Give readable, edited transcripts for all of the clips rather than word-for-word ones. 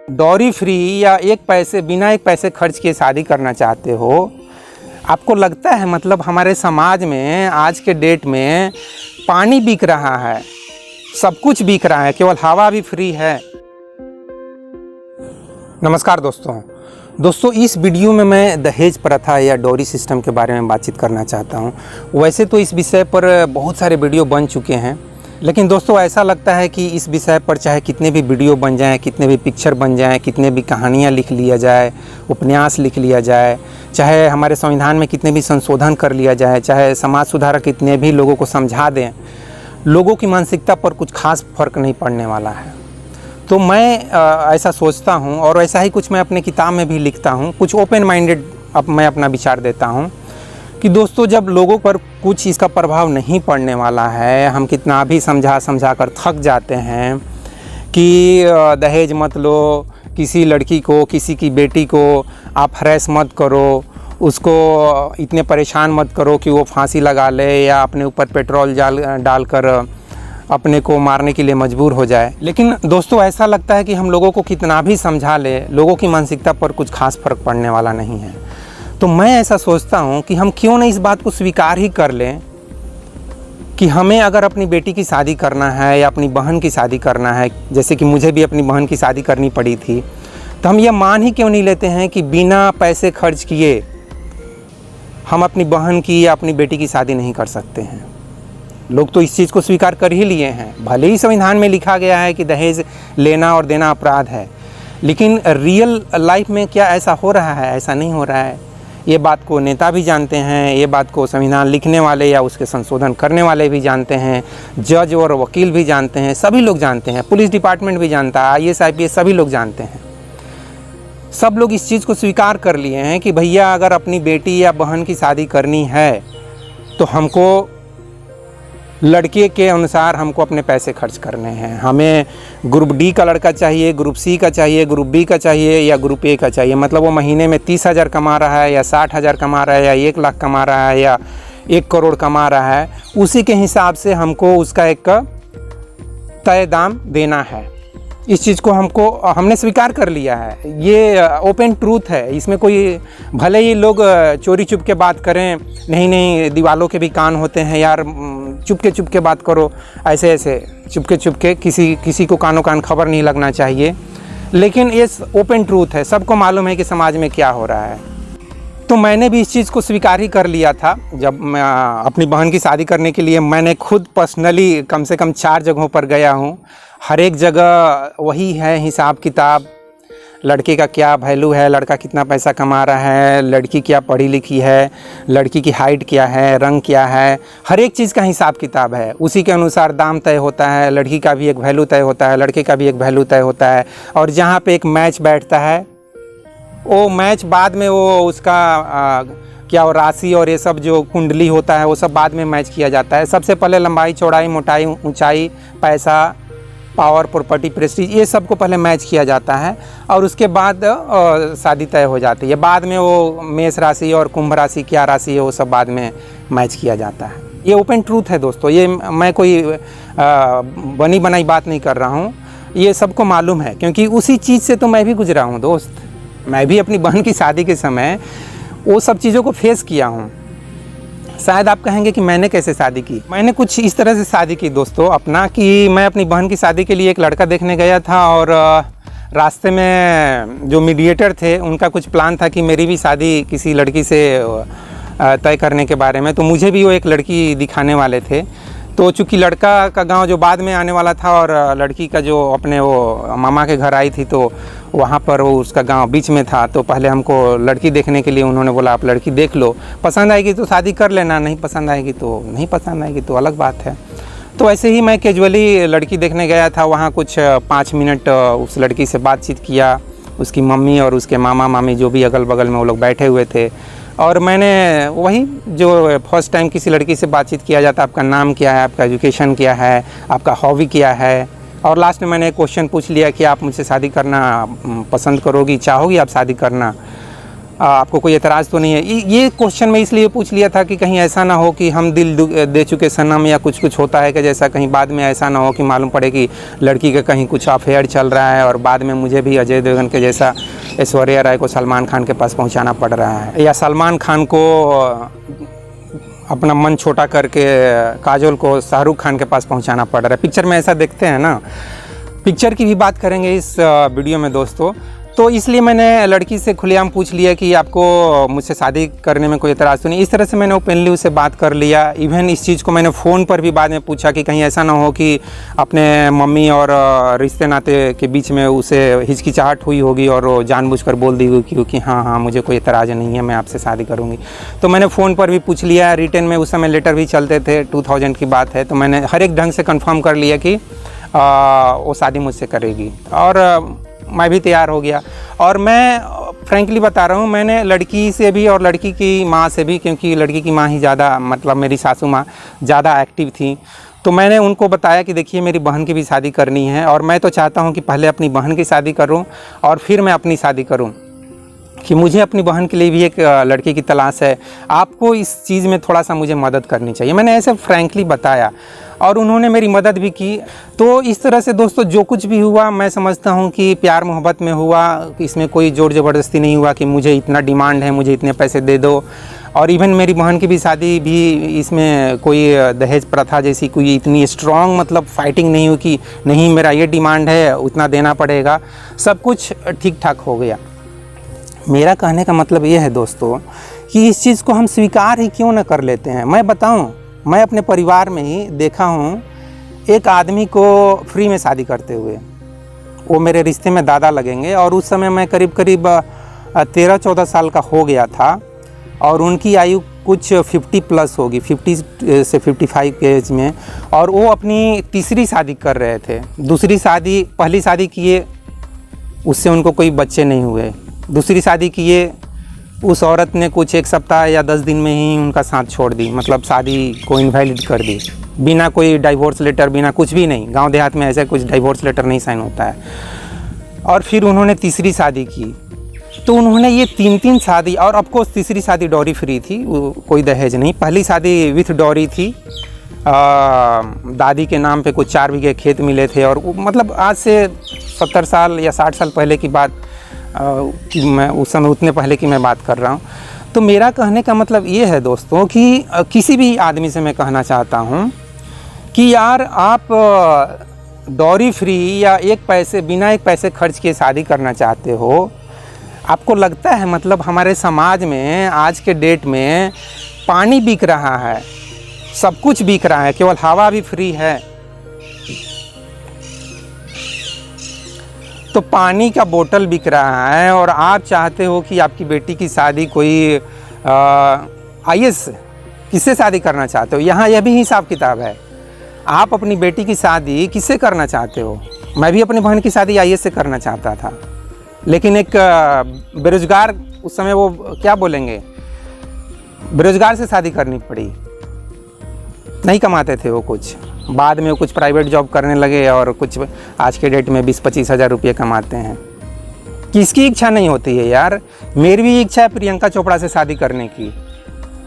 Dowry free या बिना एक पैसे खर्च किए शादी करना चाहते हो, आपको लगता है मतलब हमारे समाज में आज के डेट में पानी बिक रहा है, सब कुछ बिक रहा है, केवल हवा भी फ्री है। नमस्कार दोस्तों, इस वीडियो में मैं दहेज प्रथा या डॉरी सिस्टम के बारे में बातचीत करना चाहता हूं। वैसे तो इस विषय पर बहुत सारे वीडियो बन चुके हैं, लेकिन दोस्तों ऐसा लगता है कि इस विषय पर चाहे कितने भी वीडियो बन जाएं, कितने भी पिक्चर बन जाएं, कितने भी कहानियां लिख लिया जाए, उपन्यास लिख लिया जाए, चाहे हमारे संविधान में कितने भी संशोधन कर लिया जाए, चाहे समाज सुधारक कितने भी लोगों को समझा दें, लोगों की मानसिकता पर कुछ खास फर्क नहीं पड़ने वाला है। तो मैं ऐसा सोचता हूँ और ऐसा ही कुछ मैं अपने किताब में भी लिखता हूँ। कुछ ओपन माइंडेड मैं अपना विचार देता हूँ कि दोस्तों जब लोगों पर कुछ इसका प्रभाव नहीं पड़ने वाला है, हम कितना भी समझा कर थक जाते हैं कि दहेज मत लो, किसी लड़की को, किसी की बेटी को आप हरेस मत करो, उसको इतने परेशान मत करो कि वो फांसी लगा ले या अपने ऊपर पेट्रोल डालकर अपने को मारने के लिए मजबूर हो जाए। लेकिन दोस्तों ऐसा लगता है कि हम लोगों को कितना भी समझा ले, लोगों की मानसिकता पर कुछ खास फर्क पड़ने वाला नहीं है। तो मैं ऐसा सोचता हूँ कि हम क्यों नहीं इस बात को स्वीकार ही कर लें कि हमें अगर अपनी बेटी की शादी करना है या अपनी बहन की शादी करना है, जैसे कि मुझे भी अपनी बहन की शादी करनी पड़ी थी, तो हम ये मान ही क्यों नहीं लेते हैं कि बिना पैसे खर्च किए हम अपनी बहन की या अपनी बेटी की शादी नहीं कर सकते हैं। लोग तो इस चीज़ को स्वीकार कर ही लिए हैं। भले ही संविधान में लिखा गया है कि दहेज लेना और देना अपराध है, लेकिन रियल लाइफ में क्या ऐसा हो रहा है? ऐसा नहीं हो रहा है। ये बात को नेता भी जानते हैं, ये बात को संविधान लिखने वाले या उसके संशोधन करने वाले भी जानते हैं, जज और वकील भी जानते हैं, सभी लोग जानते हैं, पुलिस डिपार्टमेंट भी जानता है, IAS IPS सभी लोग जानते हैं। सब लोग इस चीज़ को स्वीकार कर लिए हैं कि भैया अगर अपनी बेटी या बहन की शादी करनी है तो हमको लड़के के अनुसार हमको अपने पैसे खर्च करने हैं। हमें ग्रुप D का लड़का चाहिए, ग्रुप C का चाहिए, ग्रुप B का चाहिए या ग्रुप A का चाहिए। मतलब वो महीने में 30,000 कमा रहा है या 60,000 कमा रहा है या 1 लाख कमा रहा है या 1 करोड़ कमा रहा है, उसी के हिसाब से हमको उसका एक तय दाम देना है। इस चीज़ को हमने स्वीकार कर लिया है। ये ओपन ट्रूथ है। इसमें कोई भले ही लोग चोरी चुप के बात करें, नहीं दीवालों के भी कान होते हैं यार, चुप के बात करो, ऐसे चुप के किसी को कानों कान खबर नहीं लगना चाहिए। लेकिन ये ओपन ट्रूथ है, सबको मालूम है कि समाज में क्या हो रहा है। तो मैंने भी इस चीज़ को स्वीकार ही कर लिया था। जब मैं अपनी बहन की शादी करने के लिए मैंने खुद पर्सनली कम से कम 4 जगहों पर गया हूँ। हर एक जगह वही है हिसाब किताब, लड़के का क्या वैल्यू है, लड़का कितना पैसा कमा रहा है, लड़की क्या पढ़ी लिखी है, लड़की की हाइट क्या है, रंग क्या है, हर एक चीज़ का हिसाब किताब है। उसी के अनुसार दाम तय होता है, लड़की का भी एक वैल्यू तय होता है, लड़के का भी एक वैल्यू तय होता है। और जहाँ पे एक मैच बैठता है, वो मैच बाद में वो उसका क्या राशि और ये सब जो कुंडली होता है वो सब बाद में मैच किया जाता है। सबसे पहले लंबाई, चौड़ाई, मोटाई, ऊंचाई, पैसा, पावर, प्रॉपर्टी, प्रेस्टीज, ये सब को पहले मैच किया जाता है और उसके बाद शादी तय हो जाती है। बाद में वो मेष राशि और कुंभ राशि क्या राशि है वो सब बाद में मैच किया जाता है। ये ओपन ट्रूथ है दोस्तों। ये मैं कोई बनी बनाई बात नहीं कर रहा हूँ, ये सबको मालूम है, क्योंकि उसी चीज़ से तो मैं भी गुजरा हूँ दोस्त। मैं भी अपनी बहन की शादी के समय वो सब चीज़ों को फेस किया हूँ। शायद आप कहेंगे कि मैंने कैसे शादी की। मैंने कुछ इस तरह से शादी की दोस्तों अपना, कि मैं अपनी बहन की शादी के लिए एक लड़का देखने गया था और रास्ते में जो मीडिएटर थे उनका कुछ प्लान था कि मेरी भी शादी किसी लड़की से तय करने के बारे में। तो मुझे भी वो एक लड़की दिखाने वाले थे। तो चूँकि लड़का का गांव जो बाद में आने वाला था और लड़की का जो अपने वो मामा के घर आई थी, तो वहाँ पर वो उसका गांव बीच में था। तो पहले हमको लड़की देखने के लिए उन्होंने बोला आप लड़की देख लो, पसंद आएगी तो शादी कर लेना, नहीं पसंद आएगी तो नहीं पसंद आएगी तो अलग बात है। तो ऐसे ही मैं कैजुअली लड़की देखने गया था। वहाँ कुछ 5 मिनट उस लड़की से बातचीत किया। उसकी मम्मी और उसके मामा मामी जो भी अगल बगल में वो लोग बैठे हुए थे, और मैंने वही जो फर्स्ट टाइम किसी लड़की से बातचीत किया जाता, आपका नाम क्या है, आपका एजुकेशन क्या है, आपका हॉबी क्या है, और लास्ट में मैंने एक क्वेश्चन पूछ लिया कि आप मुझसे शादी करना पसंद करोगी, चाहोगी आप शादी करना। आपको कोई एतराज़ तो नहीं है? ये क्वेश्चन मैं इसलिए पूछ लिया था कि कहीं ऐसा ना हो कि हम दिल दे चुके सनम या कुछ होता है कि जैसा कहीं बाद में ऐसा ना हो कि मालूम पड़े कि लड़की का कहीं कुछ अफेयर चल रहा है और बाद में मुझे भी अजय देवगन के जैसा ऐश्वर्या राय को सलमान खान के पास पहुंचाना पड़ रहा है, या सलमान खान को अपना मन छोटा करके काजोल को शाहरुख खान के पास पहुंचाना पड़ रहा है। पिक्चर में ऐसा देखते हैं ना। पिक्चर की भी बात करेंगे इस वीडियो में दोस्तों। तो इसलिए मैंने लड़की से खुलेआम पूछ लिया कि आपको मुझसे शादी करने में कोई एतराज़ तो नहीं। इस तरह से मैंने ओपनली उससे बात कर लिया। इवन इस चीज़ को मैंने फ़ोन पर भी बाद में पूछा कि कहीं ऐसा ना हो कि अपने मम्मी और रिश्ते नाते के बीच में उसे हिचकिचाहट हुई होगी और वो जानबूझकर बोल दी होगी कि हाँ मुझे कोई एतराज़ नहीं है, मैं आपसे शादी करूँगी। तो मैंने फ़ोन पर भी पूछ लिया। रिटन में उस समय लेटर भी चलते थे, 2000 की बात है। तो मैंने हर एक ढंग से कन्फर्म कर लिया कि वो शादी मुझसे करेगी और मैं भी तैयार हो गया। और मैं फ्रैंकली बता रहा हूँ, मैंने लड़की से भी और लड़की की माँ से भी, क्योंकि लड़की की माँ ही ज़्यादा, मतलब मेरी सासू माँ ज़्यादा एक्टिव थी, तो मैंने उनको बताया कि देखिए मेरी बहन की भी शादी करनी है और मैं तो चाहता हूँ कि पहले अपनी बहन की शादी करूँ और फिर मैं अपनी शादी करूँ, कि मुझे अपनी बहन के लिए भी एक लड़की की तलाश है। आपको इस चीज़ में थोड़ा सा मुझे मदद करनी चाहिए। मैंने ऐसे फ्रैंकली बताया और उन्होंने मेरी मदद भी की। तो इस तरह से दोस्तों जो कुछ भी हुआ मैं समझता हूँ कि प्यार मोहब्बत में हुआ। इसमें कोई ज़ोर ज़बरदस्ती नहीं हुआ कि मुझे इतना डिमांड है, मुझे इतने पैसे दे दो। और इवन मेरी बहन की भी शादी भी, इसमें कोई दहेज प्रथा जैसी कोई इतनी स्ट्रॉन्ग मतलब फाइटिंग नहीं हुई कि नहीं मेरा ये डिमांड है उतना देना पड़ेगा। सब कुछ ठीक ठाक हो गया। मेरा कहने का मतलब ये है दोस्तों कि इस चीज़ को हम स्वीकार ही क्यों न कर लेते हैं। मैं बताऊं, मैं अपने परिवार में ही देखा हूं एक आदमी को फ्री में शादी करते हुए। वो मेरे रिश्ते में दादा लगेंगे और उस समय मैं करीब 13-14 साल का हो गया था और उनकी आयु कुछ 50 प्लस होगी, 50 से 55 के एज में, और वो अपनी तीसरी शादी कर रहे थे। दूसरी शादी, पहली शादी किए उससे उनको कोई बच्चे नहीं हुए। दूसरी शादी किए, उस औरत ने कुछ 1 सप्ताह या 10 दिन में ही उनका साथ छोड़ दी, मतलब शादी को इनवैलिड कर दी, बिना कोई डाइवोर्स लेटर, बिना कुछ भी नहीं। गांव देहात में ऐसा कुछ डाइवोर्स लेटर नहीं साइन होता है। और फिर उन्होंने तीसरी शादी की, तो उन्होंने ये 3 शादी, और ऑफकोर्स तीसरी शादी डॉरी फ्री थी, कोई दहेज नहीं। पहली शादी विथ डॉरी थी। दादी के नाम पे कुछ 4 बीघे खेत मिले थे और मतलब आज से 70 साल या 60 साल पहले की बात, मैं उस समय उतने पहले की मैं बात कर रहा हूँ। तो मेरा कहने का मतलब ये है दोस्तों कि किसी भी आदमी से मैं कहना चाहता हूँ कि यार आप डॉरी फ्री या बिना एक पैसे खर्च किए शादी करना चाहते हो। आपको लगता है मतलब हमारे समाज में आज के डेट में पानी बिक रहा है, सब कुछ बिक रहा है, केवल हवा भी फ्री है। तो पानी का बोतल बिक रहा है और आप चाहते हो कि आपकी बेटी की शादी कोई IAS, किससे शादी करना चाहते हो? यहाँ यह भी हिसाब किताब है। आप अपनी बेटी की शादी किससे करना चाहते हो? मैं भी अपनी बहन की शादी IAS से करना चाहता था, लेकिन एक बेरोजगार, उस समय वो क्या बोलेंगे, बेरोजगार से शादी करनी पड़ी। नहीं कमाते थे वो कुछ, बाद में वो कुछ प्राइवेट जॉब करने लगे और कुछ आज के डेट में 20-25 हज़ार रुपये कमाते हैं। किसकी इच्छा नहीं होती है यार? मेरी भी इच्छा है प्रियंका चोपड़ा से शादी करने की,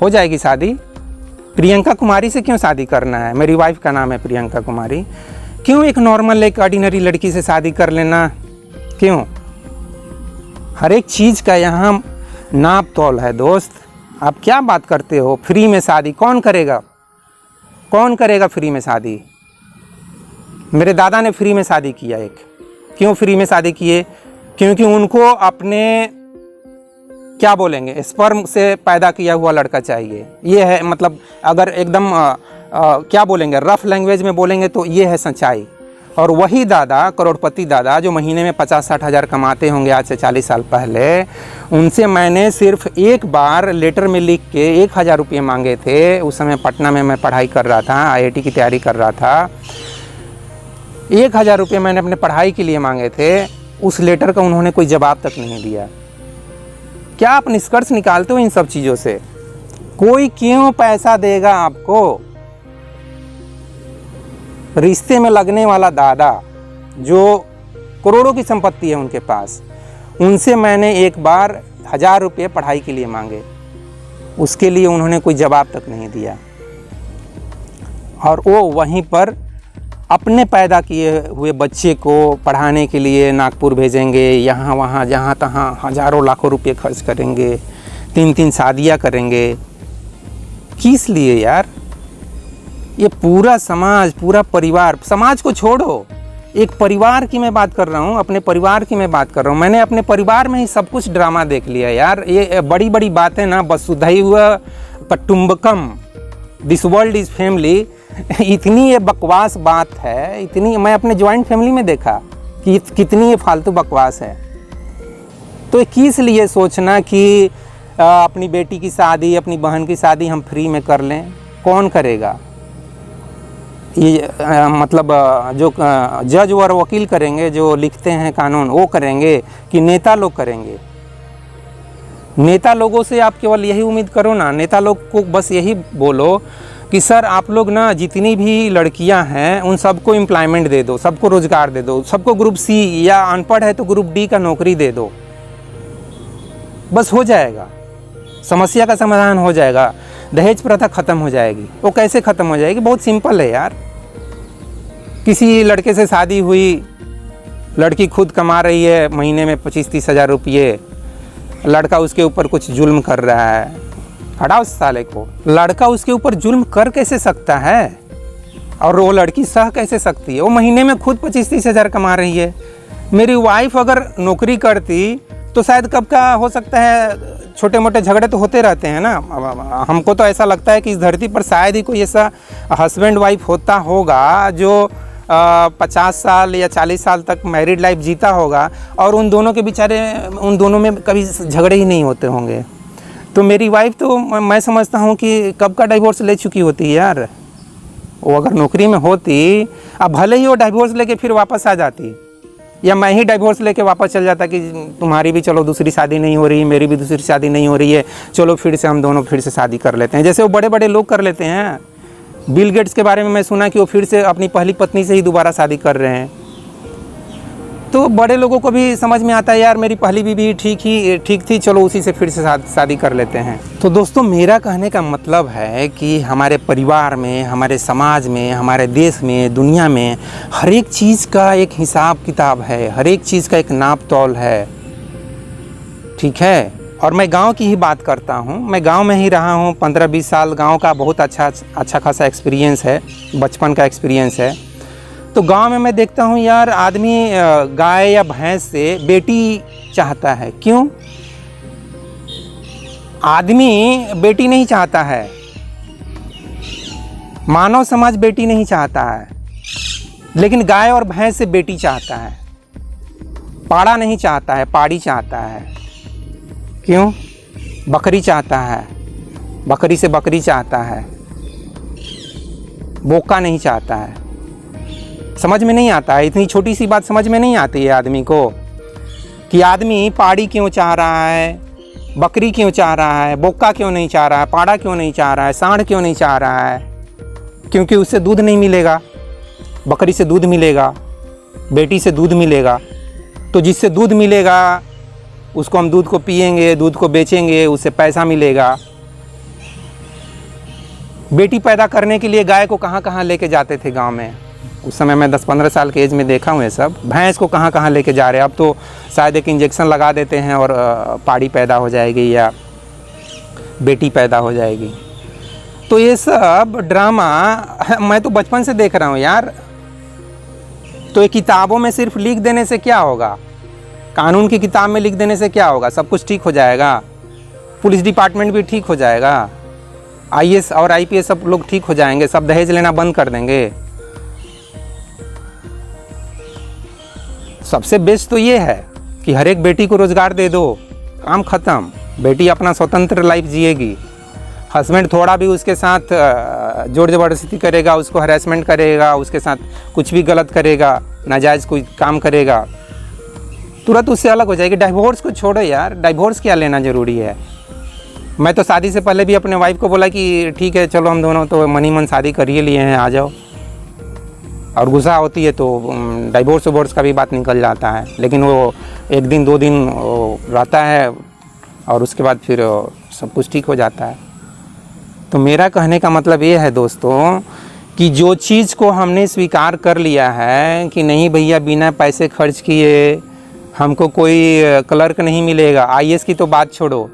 हो जाएगी शादी। प्रियंका कुमारी से क्यों शादी करना है? मेरी वाइफ का नाम है प्रियंका कुमारी। क्यों एक नॉर्मल एक ऑर्डिनरी लड़की से शादी कर लेना? क्यों? हर एक चीज़ का यहाँ नाप तोल है दोस्त। आप क्या बात करते हो? फ्री में शादी कौन करेगा? कौन करेगा फ्री में शादी? मेरे दादा ने फ्री में शादी किया एक। क्यों फ्री में शादी किए? क्योंकि उनको अपने क्या बोलेंगे, स्पर्म से पैदा किया हुआ लड़का चाहिए। ये है मतलब, अगर एकदम क्या बोलेंगे, रफ लैंग्वेज में बोलेंगे तो ये है सच्चाई। और वही दादा, करोड़पति दादा, जो महीने में 50-60 हज़ार कमाते होंगे आज से 40 साल पहले, उनसे मैंने सिर्फ एक बार लेटर में लिख के 1000 रुपये मांगे थे। उस समय पटना में मैं पढ़ाई कर रहा था, IIT की तैयारी कर रहा था। 1000 रुपये मैंने अपने पढ़ाई के लिए मांगे थे। उस लेटर का उन्होंने कोई जवाब तक नहीं दिया। क्या आप निष्कर्ष निकालते हो इन सब चीज़ों से? कोई क्यों पैसा देगा आपको? रिश्ते में लगने वाला दादा, जो करोड़ों की संपत्ति है उनके पास, उनसे मैंने एक बार 1000 रुपये पढ़ाई के लिए मांगे, उसके लिए उन्होंने कोई जवाब तक नहीं दिया। और वो वहीं पर अपने पैदा किए हुए बच्चे को पढ़ाने के लिए नागपुर भेजेंगे, यहाँ वहाँ जहाँ तहाँ हज़ारों लाखों रुपए खर्च करेंगे, 3-3 शादियाँ करेंगे। किस लिए यार? ये पूरा समाज, पूरा परिवार, समाज को छोड़ो, एक परिवार की मैं बात कर रहा हूँ, अपने परिवार की मैं बात कर रहा हूँ। मैंने अपने परिवार में ही सब कुछ ड्रामा देख लिया यार। ये बड़ी बड़ी बातें ना, वसुधैव कुटुम्बकम, दिस वर्ल्ड इज़ फैमिली, इतनी ये बकवास बात है, इतनी मैं अपने जॉइंट फैमिली में देखा कि कितनी ये फालतू बकवास है। तो किस लिए सोचना कि अपनी बेटी की शादी, अपनी बहन की शादी हम फ्री में कर लें? कौन करेगा ये? मतलब जो जज और वकील करेंगे, जो लिखते हैं कानून, वो करेंगे कि नेता लोग करेंगे? नेता लोगों से आप केवल यही उम्मीद करो ना, नेता लोग को बस यही बोलो कि सर आप लोग ना जितनी भी लड़कियां हैं उन सबको एम्प्लॉयमेंट दे दो, सबको रोजगार दे दो, सबको ग्रुप सी, या अनपढ़ है तो ग्रुप डी का नौकरी दे दो, बस हो जाएगा, समस्या का समाधान हो जाएगा, दहेज प्रथा ख़त्म हो जाएगी। वो कैसे ख़त्म हो जाएगी? बहुत सिंपल है यार। किसी लड़के से शादी हुई, लड़की खुद कमा रही है महीने में 25-30 हज़ार रुपये, लड़का उसके ऊपर कुछ जुल्म कर रहा है, हटाओ उस साले को। लड़का उसके ऊपर जुल्म कर कैसे सकता है और वो लड़की सह कैसे सकती है? वो महीने में खुद 25-30 हज़ार कमा रही है। मेरी वाइफ अगर नौकरी करती तो शायद कब का हो सकता है, छोटे मोटे झगड़े तो होते रहते हैं ना। हमको तो ऐसा लगता है कि इस धरती पर शायद ही कोई ऐसा हस्बैंड वाइफ होता होगा जो 50 साल या 40 साल तक मैरिड लाइफ जीता होगा और उन दोनों के बेचारे, उन दोनों में कभी झगड़े ही नहीं होते होंगे। तो मेरी वाइफ तो मैं समझता हूँ कि कब का डिवोर्स ले चुकी होती है यार। वो अगर नौकरी में होती, अब भले ही वो डिवोर्स लेके फिर वापस आ जाती, या मैं ही डिवोर्स लेके वापस चल जाता कि तुम्हारी भी चलो दूसरी शादी नहीं हो रही, मेरी भी दूसरी शादी नहीं हो रही है, चलो फिर से हम दोनों फिर से शादी कर लेते हैं, जैसे वो बड़े बड़े लोग कर लेते हैं। बिल गेट्स के बारे में मैं सुना कि वो फिर से अपनी पहली पत्नी से ही दोबारा शादी कर रहे हैं। तो बड़े लोगों को भी समझ में आता है यार, मेरी पहली बीवी ठीक थी, चलो उसी से फिर से शादी कर लेते हैं। तो दोस्तों, मेरा कहने का मतलब है कि हमारे परिवार में, हमारे समाज में, हमारे देश में, दुनिया में हर एक चीज़ का एक हिसाब किताब है, हर एक चीज़ का एक नाप तौल है, ठीक है। और मैं गांव की ही बात करता हूं, मैं गांव में ही रहा हूं 15-20 साल। गांव का बहुत अच्छा खासा एक्सपीरियंस है, बचपन का एक्सपीरियंस है। तो गांव में मैं देखता हूं यार, आदमी गाय या भैंस से बेटी चाहता है। क्यों? आदमी बेटी नहीं चाहता है, मानव समाज बेटी नहीं चाहता है, लेकिन गाय और भैंस से बेटी चाहता है। पाड़ा नहीं चाहता है, पाड़ी चाहता है। क्यों? बकरी चाहता है, बकरी से बकरी चाहता है, बोका नहीं चाहता है। समझ में नहीं आता है, इतनी छोटी सी बात समझ में नहीं आती है आदमी को कि आदमी पाड़ी क्यों चाह रहा है, बकरी क्यों चाह रहा है, बोका क्यों नहीं चाह रहा है, पाड़ा क्यों नहीं चाह रहा है, सांड क्यों नहीं चाह रहा है? क्योंकि उससे दूध नहीं मिलेगा। बकरी से दूध मिलेगा, बेटी से दूध मिलेगा, तो जिससे दूध मिलेगा उसको हम दूध को पिएंगे, दूध को बेचेंगे, उससे पैसा मिलेगा। बेटी पैदा करने के लिए गाय को कहाँ कहाँ लेके जाते थे गांव में, उस समय मैं 10-15 साल के एज में देखा हूँ ये सब। भैंस को कहाँ कहाँ लेके जा रहे हैं, अब तो शायद एक इंजेक्शन लगा देते हैं और पाड़ी पैदा हो जाएगी या बेटी पैदा हो जाएगी। तो ये सब ड्रामा मैं तो बचपन से देख रहा हूँ यार। तो ये किताबों में सिर्फ लिख देने से क्या होगा, कानून की किताब में लिख देने से क्या होगा? सब कुछ ठीक हो जाएगा, पुलिस डिपार्टमेंट भी ठीक हो जाएगा, IAS और IPS सब लोग ठीक हो जाएंगे, सब दहेज लेना बंद कर देंगे। सबसे बेस्ट तो ये है कि हर एक बेटी को रोज़गार दे दो, काम ख़त्म। बेटी अपना स्वतंत्र लाइफ जिएगी। हस्बैंड थोड़ा भी उसके साथ जोर ज़बरदस्ती करेगा, उसको हरेसमेंट करेगा, उसके साथ कुछ भी गलत करेगा, नाजायज़ कोई काम करेगा, तुरंत उससे अलग हो जाएगी। डिवोर्स को छोड़ो यार, डिवोर्स क्या लेना ज़रूरी है? मैं तो शादी से पहले भी अपने वाइफ को बोला कि ठीक है चलो हम दोनों तो मन ही मन शादी कर ही लिए हैं, आ जाओ। और गुस्सा होती है तो डिवोर्स का भी बात निकल जाता है, लेकिन वो 1 दिन 2 दिन रहता है और उसके बाद फिर सब कुछ ठीक हो जाता है। तो मेरा कहने का मतलब ये है दोस्तों कि जो चीज़ को हमने स्वीकार कर लिया है कि नहीं भैया बिना पैसे खर्च किए हमको कोई क्लर्क नहीं मिलेगा, आईएएस की तो बात छोड़ो,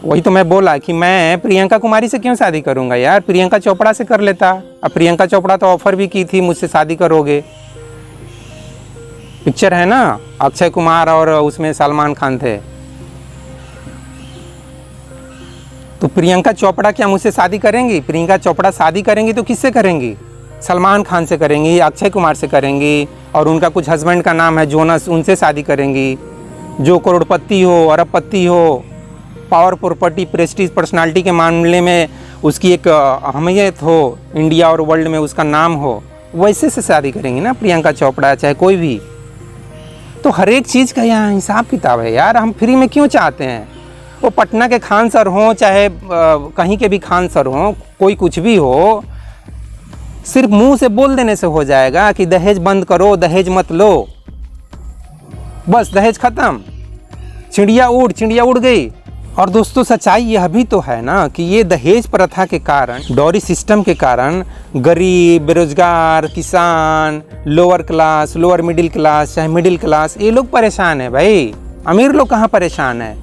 वही तो मैं बोला कि मैं प्रियंका कुमारी से क्यों शादी करूंगा यार, प्रियंका चोपड़ा से कर लेता। अब प्रियंका चोपड़ा तो ऑफर भी की थी मुझसे शादी करोगे, पिक्चर है ना, अक्षय कुमार और उसमें सलमान खान थे। तो प्रियंका चोपड़ा क्या मुझसे शादी करेंगी? प्रियंका चोपड़ा शादी करेंगी तो किससे करेंगी? सलमान खान से करेंगी, अक्षय कुमार से करेंगी, और उनका कुछ हस्बैंड का नाम है जोनस, उनसे शादी करेंगी। जो करोड़पति हो, अरबपति हो, पावर प्रॉपर्टी प्रेस्टीज पर्सनालिटी के मामले में उसकी एक अहमियत हो, इंडिया और वर्ल्ड में उसका नाम हो, वैसे से शादी करेंगी ना प्रियंका चोपड़ा, चाहे कोई भी। तो हर एक चीज़ का यहाँ हिसाब किताब है यार, हम फ्री में क्यों चाहते हैं? वो पटना के खान सर हों चाहे कहीं के भी खान सर हों, कोई कुछ भी हो, सिर्फ मुंह से बोल देने से हो जाएगा कि दहेज बंद करो, दहेज मत लो, बस दहेज खत्म, चिड़िया उड़ गई। और दोस्तों सच्चाई यह भी तो है ना कि ये दहेज प्रथा के कारण, डॉरी सिस्टम के कारण गरीब, बेरोजगार, किसान, lower class, lower middle class, चाहे मिडिल क्लास, ये लोग परेशान है भाई। अमीर लोग कहाँ परेशान है?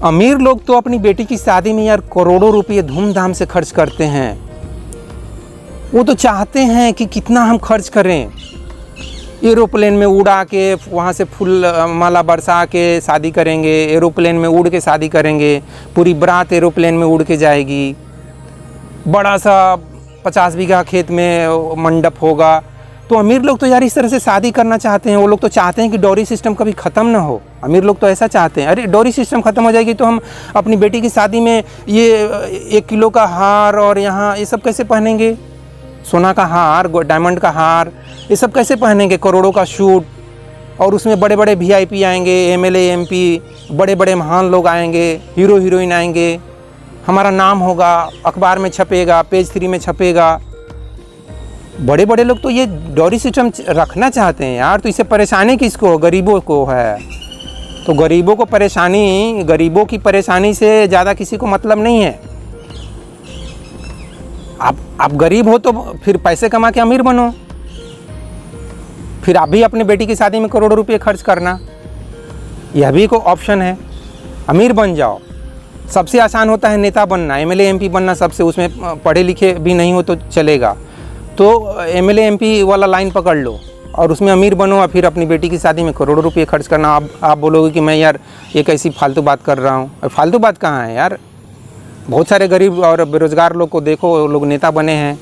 अमीर लोग तो अपनी बेटी की शादी में यार करोड़ों रुपये धूमधाम से खर्च करते हैं। वो तो चाहते हैं कि कितना हम खर्च करें, एरोप्लेन में उड़ा के वहाँ से फूल माला बरसा के शादी करेंगे, एरोप्लेन में उड़ के शादी करेंगे, पूरी बारात एरोप्लेन में उड़ के जाएगी, बड़ा सा 50 बीघा खेत में मंडप होगा। तो अमीर लोग तो यार इस तरह से शादी करना चाहते हैं। वो लोग तो चाहते हैं कि डॉरी सिस्टम कभी ख़त्म ना हो। अमीर लोग तो ऐसा चाहते हैं, अरे डॉरी सिस्टम ख़त्म हो जाएगी तो हम अपनी बेटी की शादी में ये 1 किलो का हार और यहाँ ये सब कैसे पहनेंगे, सोना का हार, डायमंड का हार, ये सब कैसे पहनेंगे, करोड़ों का शूट, और उसमें बड़े बड़े वीआईपी आएंगे, एमएलए एमपी, बड़े बड़े महान लोग आएंगे, हीरो हीरोइन आएंगे, हमारा नाम होगा, अखबार में छपेगा, पेज 3 में छपेगा। बड़े बड़े लोग तो ये डॉरी सिस्टम रखना चाहते हैं यार। तो इससे परेशानी किसको? गरीबों को है। तो गरीबों की परेशानी से ज़्यादा किसी को मतलब नहीं है। आप गरीब हो तो फिर पैसे कमा के अमीर बनो, फिर आप भी अपने बेटी की शादी में करोड़ों रुपए खर्च करना, यह भी कोई ऑप्शन है। अमीर बन जाओ, सबसे आसान होता है नेता बनना, एमएलए एमपी बनना सबसे, उसमें पढ़े लिखे भी नहीं हो तो चलेगा। तो एमएलए एमपी वाला लाइन पकड़ लो और उसमें अमीर बनो और फिर अपनी बेटी की शादी में करोड़ों रुपये खर्च करना। आप बोलोगे कि मैं यार ये कैसी फालतू बात कर रहा हूँ। फालतू बात कहाँ है यार? बहुत सारे गरीब और बेरोज़गार लोग को देखो, वो लोग नेता बने हैं,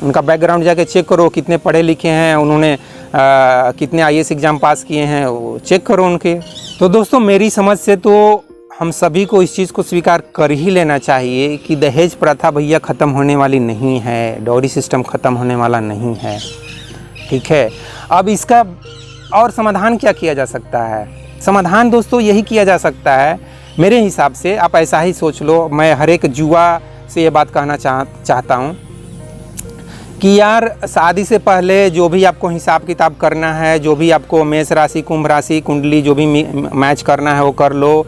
उनका बैकग्राउंड जाके चेक करो, कितने पढ़े लिखे हैं, उन्होंने कितने आईएएस एग्ज़ाम पास किए हैं, वो चेक करो उनके। तो दोस्तों मेरी समझ से तो हम सभी को इस चीज़ को स्वीकार कर ही लेना चाहिए कि दहेज प्रथा भैया ख़त्म होने वाली नहीं है, डॉरी सिस्टम ख़त्म होने वाला नहीं है, ठीक है। अब इसका और समाधान क्या किया जा सकता है? समाधान दोस्तों यही किया जा सकता है मेरे हिसाब से, आप ऐसा ही सोच लो। मैं हर एक युवा से ये बात कहना चाहता हूँ कि यार शादी से पहले जो भी आपको हिसाब किताब करना है, जो भी आपको मेष राशि, कुंभ राशि, कुंडली जो भी मैच करना है वो कर लो।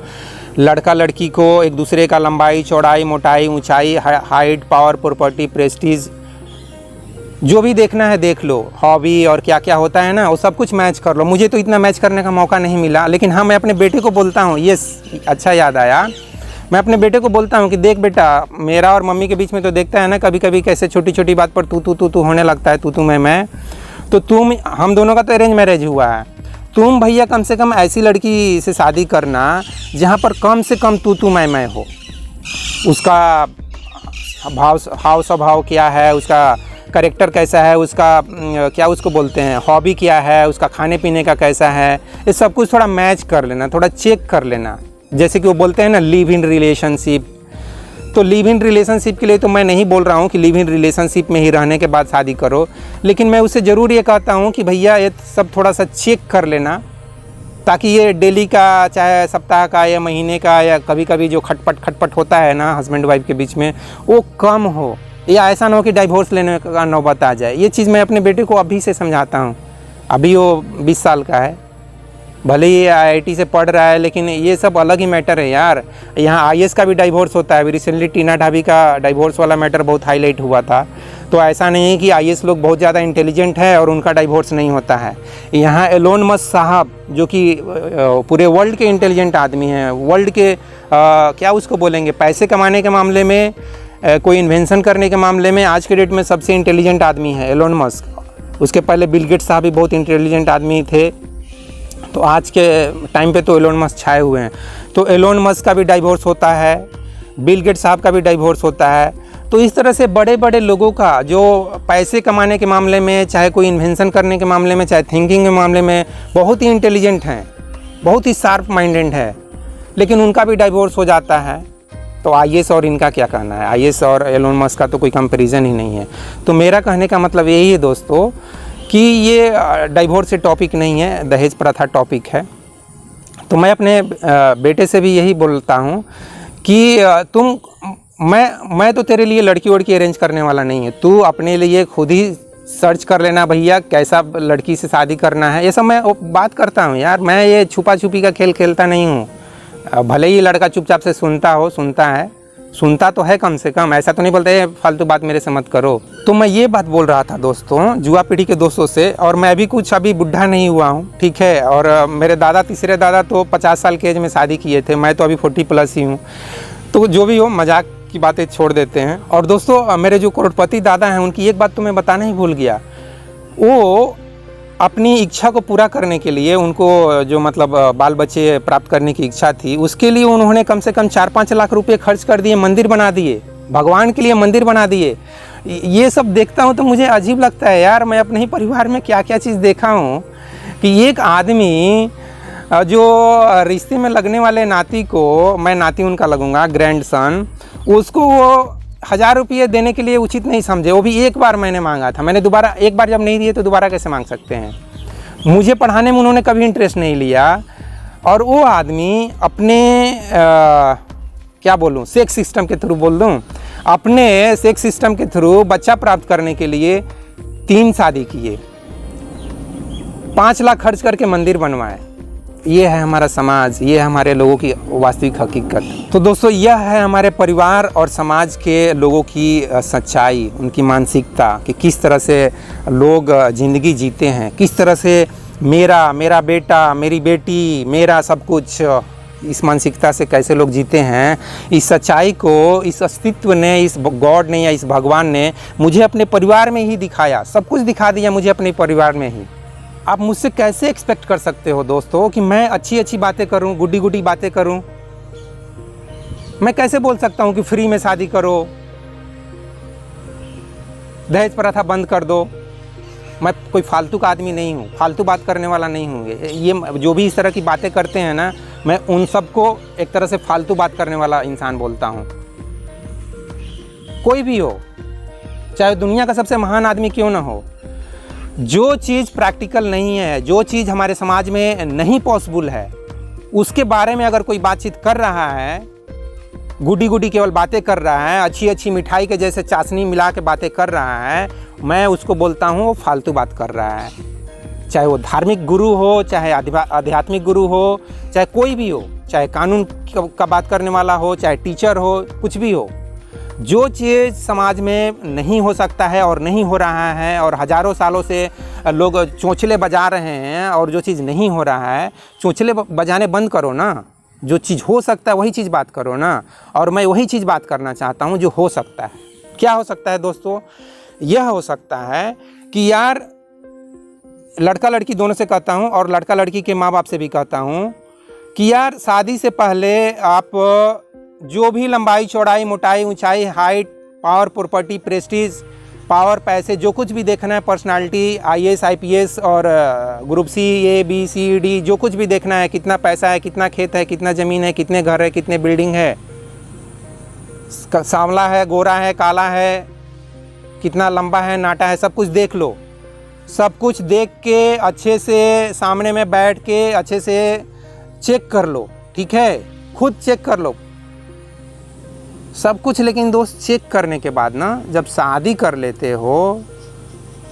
लड़का लड़की को एक दूसरे का लंबाई, चौड़ाई, मोटाई, ऊंचाई, हाइट, पावर, प्रॉपर्टी, प्रेस्टीज, जो भी देखना है देख लो, हॉबी और क्या क्या होता है ना, वो सब कुछ मैच कर लो। मुझे तो इतना मैच करने का मौका नहीं मिला, लेकिन हाँ मैं अपने बेटे को बोलता हूँ, ये अच्छा याद आया, मैं अपने बेटे को बोलता हूँ कि देख बेटा, मेरा और मम्मी के बीच में तो देखता है ना कभी कभी कैसे छोटी छोटी बात पर तू होने लगता है, तू मैं, तो हम दोनों का तो अरेंज मैरिज हुआ है। तुम भैया कम से कम ऐसी लड़की से शादी करना जहाँ पर कम से कम तू मैं हो। उसका हाव स्वभाव क्या है, उसका कैरेक्टर कैसा है, उसका क्या उसको बोलते हैं, हॉबी क्या है, उसका खाने पीने का कैसा है, ये सब कुछ थोड़ा मैच कर लेना, थोड़ा चेक कर लेना। जैसे कि वो बोलते हैं ना लिव इन रिलेशनशिप, तो लिव इन रिलेशनशिप के लिए तो मैं नहीं बोल रहा हूँ कि लिव इन रिलेशनशिप में ही रहने के बाद शादी करो, लेकिन मैं उससे ज़रूर ये कहता हूँ कि भैया ये सब थोड़ा सा चेक कर लेना, ताकि ये डेली का, चाहे सप्ताह का या महीने का, या कभी कभी जो खटपट होता है ना हस्बैंड वाइफ के बीच में, वो कम हो, या ऐसा ना हो कि डाइवोर्स लेने का नौबत आ जाए। ये चीज़ मैं अपने बेटे को अभी से समझाता हूँ। अभी वो 20 साल का है, भले ही आईआईटी से पढ़ रहा है, लेकिन ये सब अलग ही मैटर है यार। यहाँ आईएएस का भी डाइवोर्स होता है। अभी रिसेंटली टीना ढाबी का डाइवोर्स वाला मैटर बहुत हाईलाइट हुआ था। तो ऐसा नहीं है कि आईएएस लोग बहुत ज़्यादा इंटेलिजेंट है और उनका डाइवोर्स नहीं होता है। यहाँ एलोन मस्क साहब जो कि पूरे वर्ल्ड के इंटेलिजेंट आदमी हैं, वर्ल्ड के क्या उसको बोलेंगे, पैसे कमाने के मामले में, कोई इन्वेंशन करने के मामले में आज के डेट में सबसे इंटेलिजेंट आदमी है एलोन मस्क। उसके पहले बिल गेट्स साहब भी बहुत इंटेलिजेंट आदमी थे। तो आज के टाइम पे तो एलोन मस्क छाए हुए हैं। तो एलोन मस्क का भी डाइवोर्स होता है, बिल गेट्स साहब का भी डाइवोर्स होता है। तो इस तरह से बड़े बड़े लोगों का जो पैसे कमाने के मामले में, चाहे कोई इन्वेंशन करने के मामले में, चाहे थिंकिंग के मामले में बहुत ही इंटेलिजेंट हैं, बहुत ही शार्प माइंडेड है, लेकिन उनका भी डाइवोर्स हो जाता है। तो आईएएस और इनका क्या कहना है, आईएएस और एलोन मस्क का तो कोई कंपैरिजन ही नहीं है। तो मेरा कहने का मतलब यही है दोस्तों कि ये डाइवोर्स से टॉपिक नहीं है, दहेज प्रथा टॉपिक है। तो मैं अपने बेटे से भी यही बोलता हूँ कि मैं तो तेरे लिए लड़की वड़की अरेंज करने वाला नहीं है। तू अपने लिए खुद ही सर्च कर लेना भैया, कैसा लड़की से शादी करना है। ये सब मैं बात करता हूँ यार, मैं ये छुपा छुपी का खेल खेलता नहीं हूँ। भले ही लड़का चुपचाप से सुनता तो है कम से कम, ऐसा तो नहीं बोलता है फालतू बात मेरे से मत करो। तो मैं ये बात बोल रहा था दोस्तों युवा पीढ़ी के दोस्तों से, और मैं भी कुछ अभी बुढ़ा नहीं हुआ हूँ, ठीक है। और मेरे तीसरे दादा तो 50 साल के एज में शादी किए थे, मैं तो अभी 40+ ही हूँ। तो जो भी हो, मजाक की बातें छोड़ देते हैं। और दोस्तों मेरे जो करोड़पति दादा हैं उनकी एक बात तो मैं बताना ही भूल गया। वो अपनी इच्छा को पूरा करने के लिए, उनको जो मतलब बाल बच्चे प्राप्त करने की इच्छा थी, उसके लिए उन्होंने कम से कम 4-5 लाख रुपए खर्च कर दिए, मंदिर बना दिए, भगवान के लिए मंदिर बना दिए। ये सब देखता हूँ तो मुझे अजीब लगता है यार। मैं अपने ही परिवार में क्या क्या चीज़ देखा हूँ कि एक आदमी जो रिश्ते में लगने वाले नाती को, मैं नाती उनका लगूंगा, ग्रैंडसन, उसको वो 1000 रुपये देने के लिए उचित नहीं समझे। वो भी एक बार मैंने मांगा था, मैंने दोबारा, एक बार जब नहीं दिए तो दोबारा कैसे मांग सकते हैं। मुझे पढ़ाने में उन्होंने कभी इंटरेस्ट नहीं लिया, और वो आदमी अपने क्या बोलूँ, सेक्स सिस्टम के थ्रू बोल दूँ, अपने सेक्स सिस्टम के थ्रू बच्चा प्राप्त करने के लिए 3 शादी किए, 5 लाख खर्च करके मंदिर बनवाए। ये है हमारा समाज, ये है हमारे लोगों की वास्तविक हकीकत। तो दोस्तों यह है हमारे परिवार और समाज के लोगों की सच्चाई, उनकी मानसिकता कि किस तरह से लोग ज़िंदगी जीते हैं, किस तरह से मेरा बेटा, मेरी बेटी, मेरा सब कुछ, इस मानसिकता से कैसे लोग जीते हैं। इस सच्चाई को इस अस्तित्व ने, इस गॉड ने या इस भगवान ने मुझे अपने परिवार में ही दिखाया, सब कुछ दिखा दिया मुझे अपने परिवार में ही। आप मुझसे कैसे एक्सपेक्ट कर सकते हो दोस्तों कि मैं अच्छी अच्छी बातें करूं, गुड्डी गुड्डी बातें करूं। मैं कैसे बोल सकता हूं कि फ्री में शादी करो, दहेज प्रथा बंद कर दो। मैं कोई फालतू का आदमी नहीं हूं, फालतू बात करने वाला नहीं हूं। ये जो भी इस तरह की बातें करते हैं ना, मैं उन सबको एक तरह से फालतू बात करने वाला इंसान बोलता हूं। कोई भी हो, चाहे दुनिया का सबसे महान आदमी क्यों ना हो, जो चीज़ प्रैक्टिकल नहीं है, जो चीज़ हमारे समाज में नहीं पॉसिबल है, उसके बारे में अगर कोई बातचीत कर रहा है, गुडी गुडी केवल बातें कर रहा है, अच्छी अच्छी मिठाई के जैसे चाशनी मिला के बातें कर रहा है, मैं उसको बोलता हूँ वो फालतू बात कर रहा है। चाहे वो धार्मिक गुरु हो, चाहे आध्यात्मिक गुरु हो, चाहे कोई भी हो, चाहे कानून का बात करने वाला हो, चाहे टीचर हो, कुछ भी हो। जो चीज़ समाज में नहीं हो सकता है और नहीं हो रहा है, और हज़ारों सालों से लोग चोंचले बजा रहे हैं, और जो चीज़ नहीं हो रहा है, चोंचले बजाने बंद करो ना। जो चीज़ हो सकता है वही चीज़ बात करो ना। और मैं वही चीज़ बात करना चाहता हूँ जो हो सकता है। क्या हो सकता है दोस्तों? यह हो सकता है कि यार लड़का लड़की दोनों से कहता हूँ, और लड़का लड़की के माँ बाप से भी कहता हूँ कि यार शादी से पहले आप जो भी लंबाई, चौड़ाई, मोटाई, ऊंचाई, height, power, property, Prestige, power, पैसे, जो कुछ भी देखना है, पर्सनालिटी, आईएएस, आईपीएस और ग्रुप सी, ए, बी, सी, डी, जो कुछ भी देखना है, कितना पैसा है, कितना खेत है, कितना ज़मीन है, कितने घर है, कितने बिल्डिंग है, सांवला है, गोरा है, काला है, कितना लंबा है, नाटा है, सब कुछ देख लो। सब कुछ देख के अच्छे से सामने में बैठ के अच्छे से चेक कर लो, ठीक है? खुद चेक कर लो सब कुछ। लेकिन दोस्त चेक करने के बाद ना, जब शादी कर लेते हो,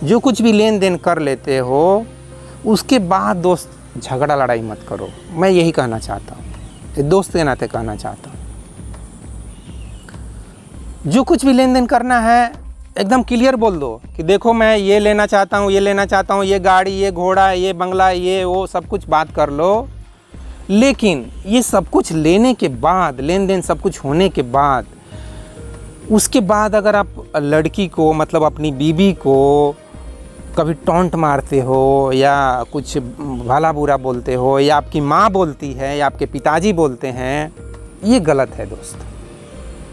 जो कुछ भी लेन देन कर लेते हो, उसके बाद दोस्त झगड़ा लड़ाई मत करो। मैं यही कहना चाहता हूँ, एक दोस्त के नाते कहना चाहता हूँ। जो कुछ भी लेन देन करना है एकदम क्लियर बोल दो कि देखो मैं ये लेना चाहता हूँ, ये लेना चाहता हूँ, ये गाड़ी, ये घोड़ा, ये बंगला, ये वो सब कुछ बात कर लो। लेकिन ये सब कुछ लेने के बाद, लेन देन सब कुछ होने के बाद, उसके बाद अगर आप लड़की को मतलब अपनी बीवी को कभी टॉन्ट मारते हो या कुछ भला बुरा बोलते हो, या आपकी माँ बोलती है या आपके पिताजी बोलते हैं, ये गलत है दोस्त।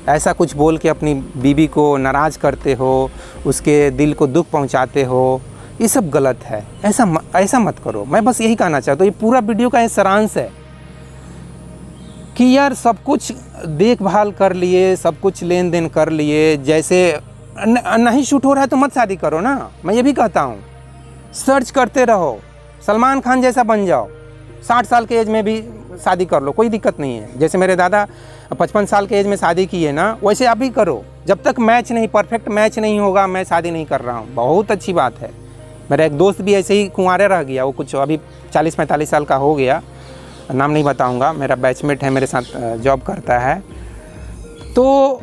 ऐसा कुछ बोल के अपनी बीवी को नाराज़ करते हो, उसके दिल को दुख पहुंचाते हो, ये सब गलत है। ऐसा मत करो। मैं बस यही कहना चाहता हूँ। ये पूरा वीडियो का सारांश है कि यार सब कुछ देखभाल कर लिए, सब कुछ लेन देन कर लिए, जैसे नहीं शूट हो रहा है तो मत शादी करो ना। मैं ये भी कहता हूँ, सर्च करते रहो, सलमान खान जैसा बन जाओ, 60 साल के एज में भी शादी कर लो, कोई दिक्कत नहीं है। जैसे मेरे दादा 55 साल के एज में शादी किए ना, वैसे आप भी करो। जब तक मैच नहीं, परफेक्ट मैच नहीं होगा, मैं शादी नहीं कर रहा हूँ। बहुत अच्छी बात है। मेरा एक दोस्त भी ऐसे ही कुंवारे रह गया, वो कुछ अभी 40-45 साल का हो गया, नाम नहीं बताऊँगा, मेरा बैचमेट है, मेरे साथ जॉब करता है। तो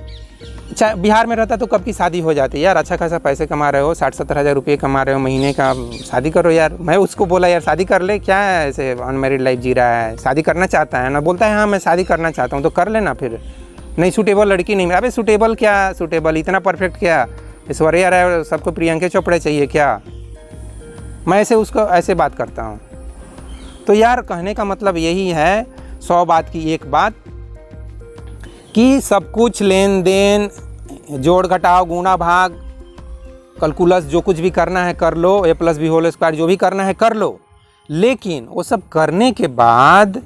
चाहे बिहार में रहता तो कब की शादी हो जाती। यार अच्छा खासा पैसे कमा रहे हो, 60-70 हज़ार रुपये कमा रहे हो महीने का, शादी करो यार। मैं उसको बोला यार शादी कर ले, क्या है ऐसे अनमैरिड लाइफ जी रहा है, शादी करना चाहता है ना। बोलता है हाँ मैं शादी करना चाहता हूँ। तो कर लेना फिर। नहीं सूटेबल लड़की नहीं। अबे सूटेबल क्या, सूटेबल इतना परफेक्ट क्या, ऐश्वर्या राय सबको प्रियंका चोपड़ा चाहिए क्या? मैं ऐसे उसको ऐसे बात करता हूँ। तो यार कहने का मतलब यही है, 100 बात की एक बात, कि सब कुछ लेन देन, जोड़ घटाव, गुणा भाग, कैलकुलस, जो कुछ भी करना है कर लो, A+B² जो भी करना है कर लो। लेकिन वो सब करने के बाद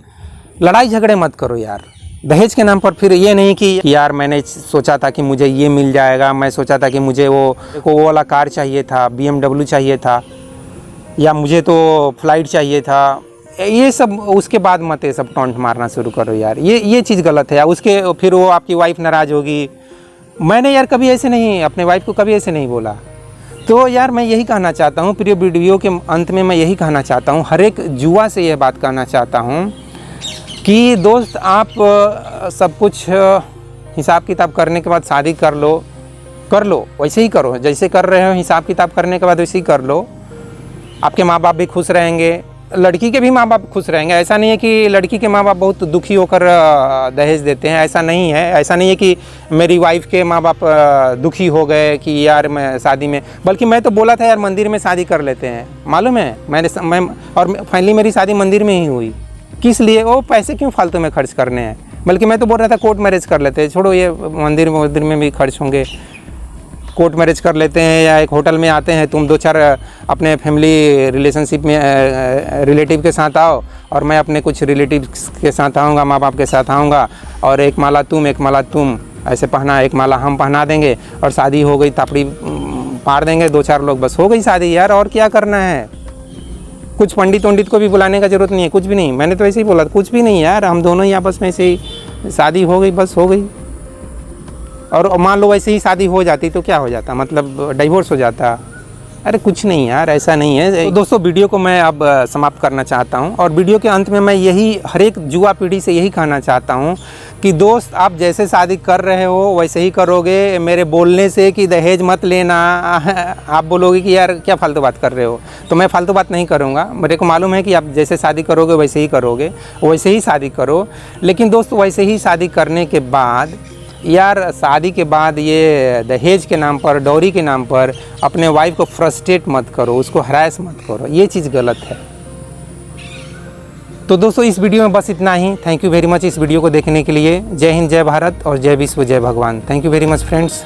लड़ाई झगड़े मत करो यार दहेज के नाम पर। फिर ये नहीं कि यार मैंने सोचा था कि मुझे ये मिल जाएगा, मैं सोचा था कि मुझे वो वाला कार चाहिए था, BMW चाहिए था, या मुझे तो फ्लाइट चाहिए था। ये सब उसके बाद मत ये सब टॉन्ट मारना शुरू करो यार। ये चीज़ गलत है यार। उसके फिर वो आपकी वाइफ नाराज़ होगी। मैंने यार कभी ऐसे नहीं, अपने वाइफ को कभी ऐसे नहीं बोला। तो यार मैं यही कहना चाहता हूँ, प्रिय वीडियो के अंत में मैं यही कहना चाहता हूँ, हर एक जुआ से यह बात कहना चाहता हूँ कि दोस्त आप सब कुछ हिसाब किताब करने के बाद शादी कर लो, वैसे ही करो जैसे कर रहे हो। हिसाब किताब करने के बाद वैसे ही कर लो। आपके माँ बाप भी खुश रहेंगे, लड़की के भी माँ बाप खुश रहेंगे। ऐसा नहीं है कि लड़की के माँ बाप बहुत दुखी होकर दहेज देते हैं, ऐसा नहीं है। ऐसा नहीं है कि मेरी वाइफ के माँ बाप दुखी हो गए कि यार मैं शादी में, बल्कि मैं तो बोला था यार मंदिर में शादी कर लेते हैं। मालूम है मैं और फाइनली मेरी शादी मंदिर में ही हुई। किस लिए? वो पैसे क्यों फालतू में खर्च करने हैं। बल्कि मैं तो बोल रहा था कोर्ट मैरिज कर लेते हैं, छोड़ो ये मंदिर में भी खर्च होंगे, कोर्ट मैरिज कर लेते हैं, या एक होटल में आते हैं, तुम 2-4 अपने फैमिली रिलेशनशिप में रिलेटिव के साथ आओ और मैं अपने कुछ रिलेटिव्स के साथ आऊँगा, माँ बाप के साथ आऊँगा, और एक माला तुम ऐसे पहना, एक माला हम पहना देंगे और शादी हो गई, तापड़ी पार देंगे 2-4 लोग, बस हो गई शादी यार। और क्या करना है? कुछ पंडित को भी बुलाने का ज़रूरत नहीं है, कुछ भी नहीं। मैंने तो ऐसे ही बोला, कुछ भी नहीं यार, हम दोनों ही आपस में ऐसे ही शादी हो गई, बस हो गई। और मान लो वैसे ही शादी हो जाती तो क्या हो जाता, मतलब डिवोर्स हो जाता। अरे कुछ नहीं यार, ऐसा नहीं है। तो दोस्तों वीडियो को मैं अब समाप्त करना चाहता हूं, और वीडियो के अंत में मैं यही हर एक युवा पीढ़ी से यही कहना चाहता हूं कि दोस्त आप जैसे शादी कर रहे हो वैसे ही करोगे। मेरे बोलने से कि दहेज मत लेना, आप बोलोगे कि यार क्या फालतू बात कर रहे हो, तो मैं फालतू बात नहीं करूँगा। मेरे को मालूम है कि आप जैसे शादी करोगे वैसे ही करोगे, वैसे ही शादी करो। लेकिन दोस्त वैसे ही शादी करने के बाद यार, शादी के बाद ये दहेज के नाम पर, डॉरी के नाम पर अपने वाइफ को फ्रस्ट्रेट मत करो, उसको हरास मत करो, ये चीज़ गलत है। तो दोस्तों इस वीडियो में बस इतना ही। थैंक यू वेरी मच इस वीडियो को देखने के लिए। जय हिंद, जय भारत और जय विश्व, जय भगवान। Thank you very much friends.